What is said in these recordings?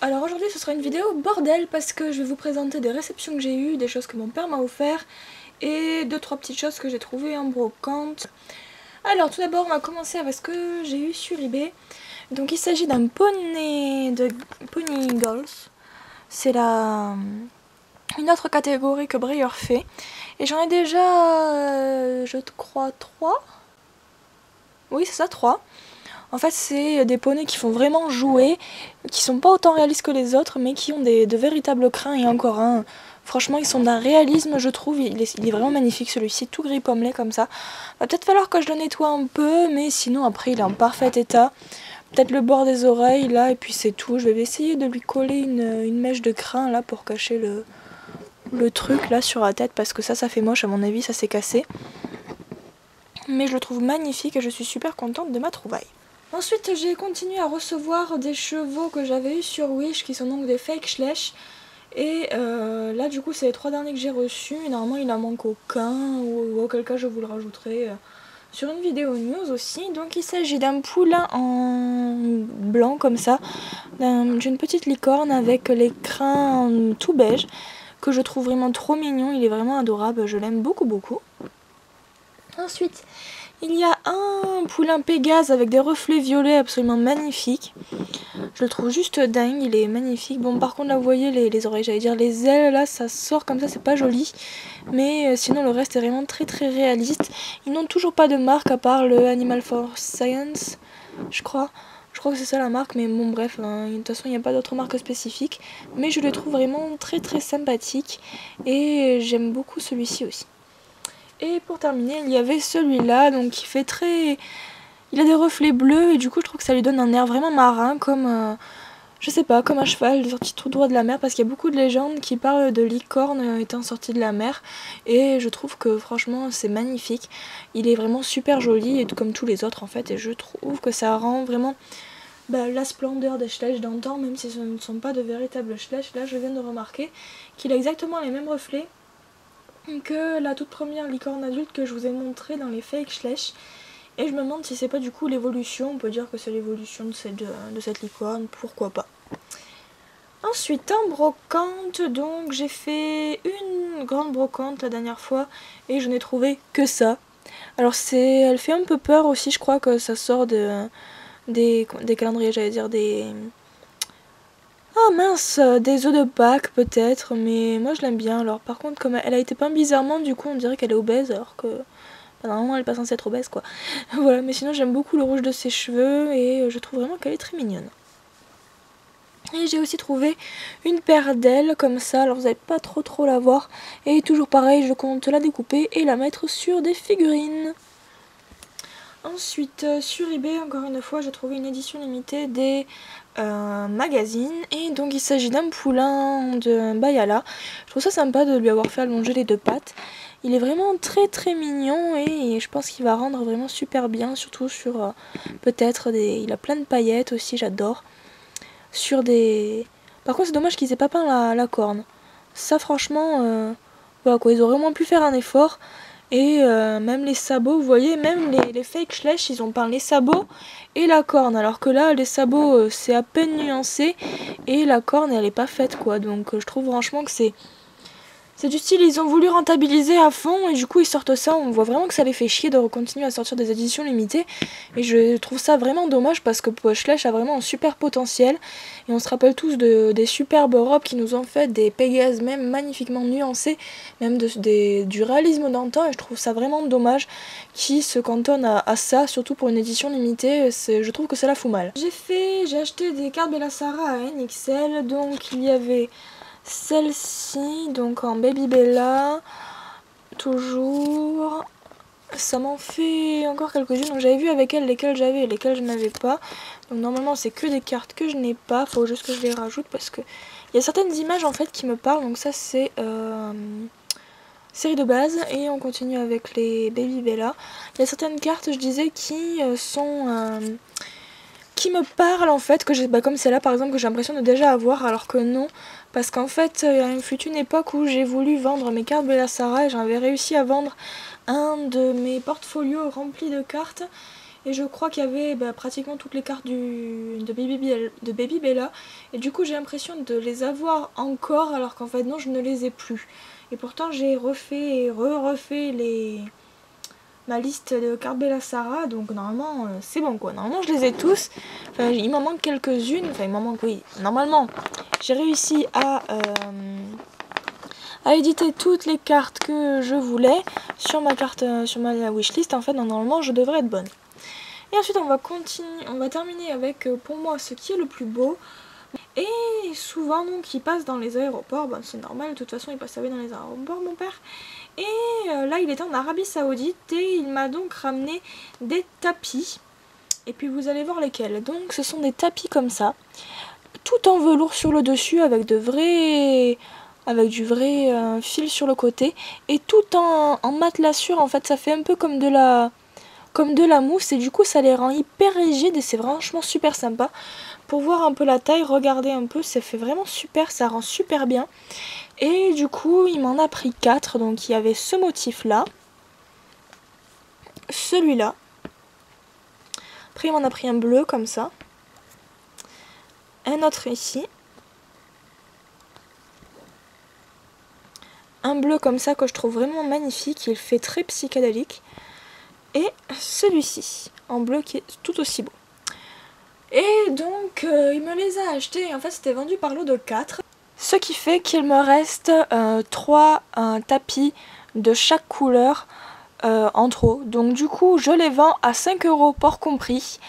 Alors aujourd'hui ce sera une vidéo bordel parce que je vais vous présenter des réceptions que j'ai eues, des choses que mon père m'a offert et 2-3 petites choses que j'ai trouvées en brocante. Alors tout d'abord on va commencer avec ce que j'ai eu sur eBay. Donc il s'agit d'un poney de Pony Girls. C'est une autre catégorie que Breyer fait. Et j'en ai déjà, je crois, 3. Oui c'est ça, 3. En fait, c'est des poneys qui font vraiment jouer, qui sont pas autant réalistes que les autres, mais qui ont de véritables crins. Et encore un, franchement, ils sont d'un réalisme, je trouve. Il est vraiment magnifique, celui-ci, tout gris pommelé comme ça. Va peut-être falloir que je le nettoie un peu, mais sinon, après, il est en parfait état. Peut-être le bord des oreilles, là, et puis c'est tout. Je vais essayer de lui coller une mèche de crin, là, pour cacher le truc, là, sur la tête, parce que ça fait moche, à mon avis, ça s'est cassé. Mais je le trouve magnifique et je suis super contente de ma trouvaille. Ensuite, j'ai continué à recevoir des chevaux que j'avais eu sur Wish, qui sont donc des fake Schleich. Et là, du coup, c'est les 3 derniers que j'ai reçus. Normalement, il en manque aucun, ou auquel cas, je vous le rajouterai sur une vidéo news aussi. Donc, il s'agit d'un poulain en blanc, comme ça, d'une petite licorne avec les crins tout beige, que je trouve vraiment trop mignon. Il est vraiment adorable, je l'aime beaucoup, beaucoup. Ensuite, il y a un poulain Pégase avec des reflets violets absolument magnifiques. Je le trouve juste dingue, il est magnifique. Bon, par contre, là, vous voyez les oreilles, j'allais dire les ailes, là, ça sort comme ça, c'est pas joli. Mais sinon, le reste est vraiment très très réaliste. Ils n'ont toujours pas de marque à part le Animal for Science, je crois. Je crois que c'est ça la marque, mais bon, bref, de toute façon, il n'y a pas d'autre marque spécifique. Mais je le trouve vraiment très très sympathique et j'aime beaucoup celui-ci aussi. Et pour terminer, il y avait celui-là, donc qui fait très... Il a des reflets bleus et du coup je trouve que ça lui donne un air vraiment marin, comme, je sais pas, comme un cheval sorti tout droit de la mer, parce qu'il y a beaucoup de légendes qui parlent de licorne étant sorti de la mer. Et je trouve que franchement c'est magnifique. Il est vraiment super joli, et comme tous les autres en fait, et je trouve que ça rend vraiment la splendeur des Schleich d'antan, même si ce ne sont pas de véritables Schleich. Là je viens de remarquer qu'il a exactement les mêmes reflets que la toute première licorne adulte que je vous ai montré dans les fake Schleich. Et je me demande si c'est pas du coup l'évolution, on peut dire que c'est l'évolution de cette licorne, pourquoi pas. Ensuite en brocante, donc j'ai fait une grande brocante la dernière fois et je n'ai trouvé que ça. Alors elle fait un peu peur aussi, je crois que ça sort des calendriers, j'allais dire des... Ah mince, des œufs de Pâques peut-être, mais moi je l'aime bien. Alors par contre, comme elle a été peinte bizarrement, du coup on dirait qu'elle est obèse, alors que normalement elle est pas censée être obèse quoi. Voilà, mais sinon j'aime beaucoup le rouge de ses cheveux et je trouve vraiment qu'elle est très mignonne. Et j'ai aussi trouvé une paire d'ailes comme ça, alors vous n'allez pas trop la voir. Et toujours pareil, je compte la découper et la mettre sur des figurines. Ensuite, sur eBay, encore une fois, j'ai trouvé une édition limitée des magazines. Et donc, il s'agit d'un poulain de Bayala. Je trouve ça sympa de lui avoir fait allonger les 2 pattes. Il est vraiment très très mignon et je pense qu'il va rendre vraiment super bien, surtout sur peut-être des... Il a plein de paillettes aussi, j'adore. Sur des... Par contre, c'est dommage qu'ils aient pas peint la corne. Ça, franchement, voilà quoi, ils auraient au moins pu faire un effort. Et même les sabots, vous voyez, même les fake Schleich, ils ont peint les sabots et la corne. Alors que là, les sabots, c'est à peine nuancé et la corne, elle est pas faite, quoi. Donc je trouve franchement que c'est du style, ils ont voulu rentabiliser à fond et du coup ils sortent ça. On voit vraiment que ça les fait chier de continuer à sortir des éditions limitées. Et je trouve ça vraiment dommage parce que Schleich a vraiment un super potentiel. Et on se rappelle tous des superbes robes qui nous ont fait, des Pégases même magnifiquement nuancées, même du réalisme d'antan. Et je trouve ça vraiment dommage qu'ils se cantonnent à ça, surtout pour une édition limitée. Je trouve que ça la fout mal. J'ai acheté des cartes Bella Sara à NXL, donc il y avait... Celle-ci, donc en Baby Bella, toujours, ça m'en fait encore quelques-unes. Donc j'avais vu avec elle lesquelles j'avais et lesquelles je n'avais pas. Donc normalement c'est que des cartes que je n'ai pas, faut juste que je les rajoute parce que il y a certaines images en fait qui me parlent. Donc ça c'est série de base et on continue avec les Baby Bella. Il y a certaines cartes, je disais, qui qui me parle en fait, que j'ai, comme celle-là par exemple que j'ai l'impression de déjà avoir alors que non, parce qu'en fait il fut une époque où j'ai voulu vendre mes cartes Bella Sara et j'avais réussi à vendre un de mes portfolios remplis de cartes Et je crois qu'il y avait pratiquement toutes les cartes de Baby Bella. Et du coup j'ai l'impression de les avoir encore alors qu'en fait non, je ne les ai plus. Et pourtant j'ai refait et refait ma liste de cartes Bella Sara, donc normalement c'est bon quoi. Normalement je les ai tous. Enfin il m'en manque quelques-unes. Enfin il m'en manque, oui. Normalement j'ai réussi à éditer toutes les cartes que je voulais sur ma carte, sur ma wishlist. En fait normalement je devrais être bonne. Et ensuite on va terminer avec pour moi ce qui est le plus beau. Et souvent donc il passe dans les aéroports, c'est normal, de toute façon il passe sa vie dans les aéroports mon père. Et là il est en Arabie Saoudite et il m'a donc ramené des tapis. Et puis vous allez voir lesquels. Donc ce sont des tapis comme ça, tout en velours sur le dessus avec du vrai fil sur le côté. Et tout en matelassure, en fait ça fait un peu comme de la mousse et du coup ça les rend hyper rigides et c'est franchement super sympa. Pour voir un peu la taille, regardez un peu, ça fait vraiment super, ça rend super bien. Et du coup il m'en a pris 4, donc il y avait ce motif là, celui-là, après il m'en a pris un bleu comme ça, un autre ici, un bleu comme ça que je trouve vraiment magnifique, il fait très psychédélique, et celui-ci en bleu qui est tout aussi beau. Et donc il me les a achetés, en fait c'était vendu par lot de 4. Ce qui fait qu'il me reste 3 tapis de chaque couleur en trop. Donc du coup je les vends à 5 € port compris.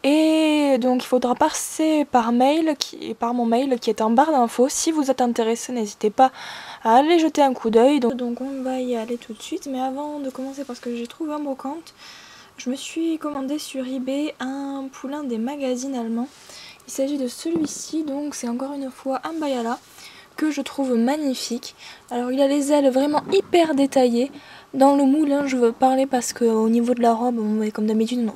Et donc il faudra passer par mon mail qui est en barre d'infos. Si vous êtes intéressé, n'hésitez pas à aller jeter un coup d'œil. Donc on va y aller tout de suite. Mais avant de commencer, parce que j'ai trouvé un brocante, je me suis commandé sur eBay un poulain des magazines allemands. Il s'agit de celui-ci, donc c'est encore une fois un Bayala que je trouve magnifique. Alors il a les ailes vraiment hyper détaillées. Dans le moulin je veux parler parce qu'au niveau de la robe, comme d'habitude,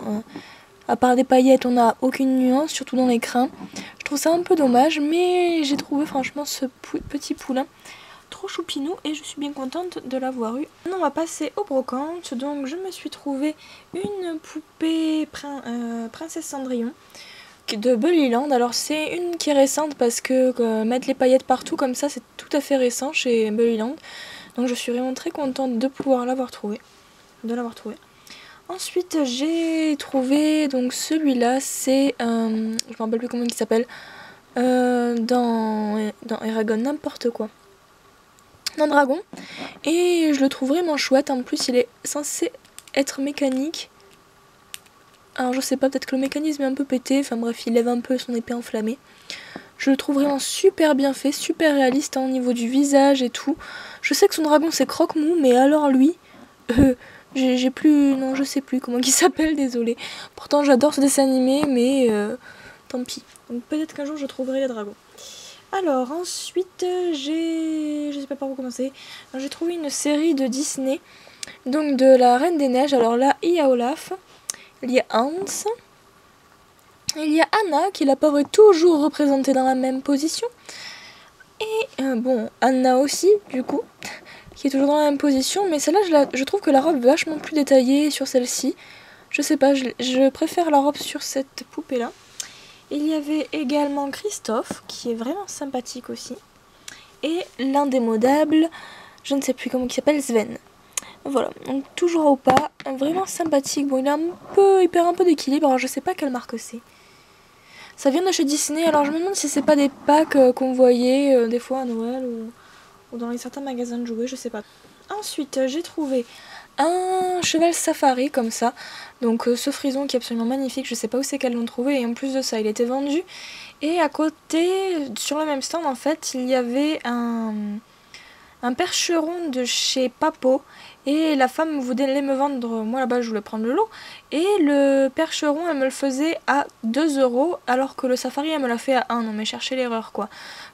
à part des paillettes on n'a aucune nuance, surtout dans les crins. Je trouve ça un peu dommage, mais j'ai trouvé franchement ce petit poulain trop choupinou et je suis bien contente de l'avoir eu. Maintenant on va passer aux brocantes. Donc je me suis trouvé une poupée Princesse Cendrillon de Bullyland. Alors c'est une qui est récente parce que mettre les paillettes partout comme ça c'est tout à fait récent chez Bullyland. Donc je suis vraiment très contente de pouvoir l'avoir trouvé. Ensuite j'ai trouvé donc celui-là, c'est je me rappelle plus comment il s'appelle dans Eragon, n'importe quoi. Un dragon, et je le trouve vraiment chouette. En plus il est censé être mécanique, alors je sais pas, peut-être que le mécanisme est un peu pété, enfin bref il lève un peu son épée enflammée. Je le trouve vraiment super bien fait, super réaliste au niveau du visage et tout. Je sais que son dragon c'est Croque-Mou, mais alors lui j'ai plus, non je sais plus comment il s'appelle, désolé. Pourtant j'adore ce dessin animé, mais tant pis. Donc peut-être qu'un jour je trouverai les dragons. Alors ensuite je sais pas par où commencer. J'ai trouvé une série de Disney, donc de la Reine des Neiges. Alors là il y a Olaf, il y a Hans, il y a Anna qui la pauvre est toujours représentée dans la même position. Et bon Anna aussi du coup qui est toujours dans la même position, mais celle-là je trouve que la robe est vachement plus détaillée sur celle-ci. Je sais pas, je préfère la robe sur cette poupée là. Il y avait également Christophe, qui est vraiment sympathique aussi. Et l'indémodable, je ne sais plus comment il s'appelle, Sven. Voilà, donc toujours au pas, vraiment sympathique. Bon, il perd un peu d'équilibre, alors je sais pas quelle marque c'est. Ça vient de chez Disney, alors je me demande si c'est pas des packs qu'on voyait des fois à Noël ou dans certains magasins de jouets, je sais pas. Ensuite, j'ai trouvé un cheval safari comme ça, donc ce frison qui est absolument magnifique, je sais pas où c'est qu'elles l'ont trouvé, et en plus de ça il était vendu. Et à côté, sur le même stand en fait, il y avait un percheron de chez Papo, et la femme voulait me vendre, moi là-bas je voulais prendre le lot, et le percheron elle me le faisait à 2 € alors que le safari elle me l'a fait à 1. Non mais cherchez l'erreur quoi,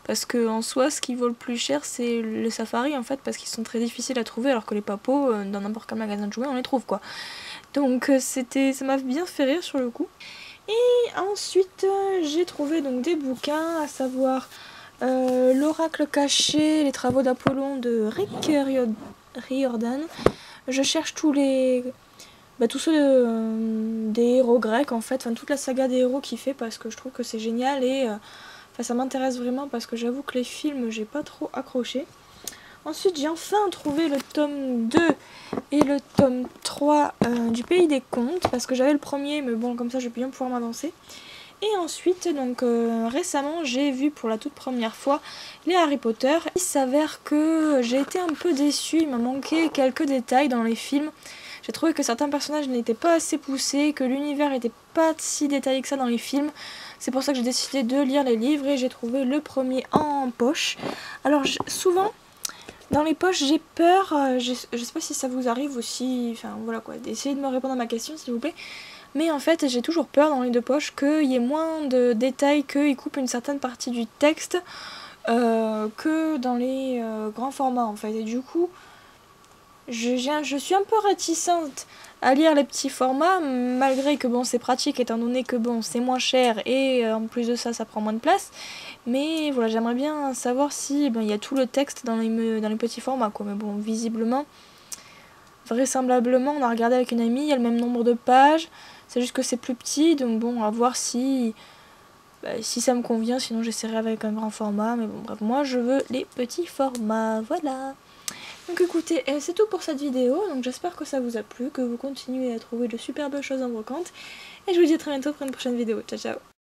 parce que en soi ce qui vaut le plus cher c'est le safari en fait, parce qu'ils sont très difficiles à trouver, alors que les papos dans n'importe quel magasin de jouets on les trouve quoi. Donc ça m'a bien fait rire sur le coup. Et ensuite j'ai trouvé donc des bouquins, à savoir l'oracle caché, les travaux d'Apollon de Rick Riordan. Je cherche tous les tous ceux des héros grecs en fait, enfin toute la saga des héros qu'il fait parce que je trouve que c'est génial et ça m'intéresse vraiment parce que j'avoue que les films j'ai pas trop accroché. Ensuite j'ai enfin trouvé le tome 2 et le tome 3 du Pays des Contes parce que j'avais le premier mais bon comme ça je vais bien pouvoir m'avancer. Et ensuite, donc récemment, j'ai vu pour la toute première fois les Harry Potter. Il s'avère que j'ai été un peu déçue, il m'a manqué quelques détails dans les films. J'ai trouvé que certains personnages n'étaient pas assez poussés, que l'univers n'était pas si détaillé que ça dans les films. C'est pour ça que j'ai décidé de lire les livres et j'ai trouvé le premier en poche. Alors souvent, dans les poches, j'ai peur, je sais pas si ça vous arrive aussi, enfin voilà quoi, d'essayer de me répondre à ma question s'il vous plaît. Mais en fait, j'ai toujours peur dans les deux poches qu'il y ait moins de détails, qu'ils coupent une certaine partie du texte que dans les grands formats en fait. Et du coup, je suis un peu réticente à lire les petits formats, malgré que bon, c'est pratique étant donné que bon, c'est moins cher et en plus de ça, ça prend moins de place. Mais voilà, j'aimerais bien savoir si il y a tout le texte dans les petits formats quoi. Mais bon, visiblement, vraisemblablement, on a regardé avec une amie, il y a le même nombre de pages. C'est juste que c'est plus petit, donc bon, à voir si ça me convient, sinon j'essaierai avec un grand format. Mais bon, bref, moi je veux les petits formats, voilà. Donc écoutez, c'est tout pour cette vidéo, donc j'espère que ça vous a plu, que vous continuez à trouver de superbes choses en brocante. Et je vous dis à très bientôt pour une prochaine vidéo. Ciao ciao.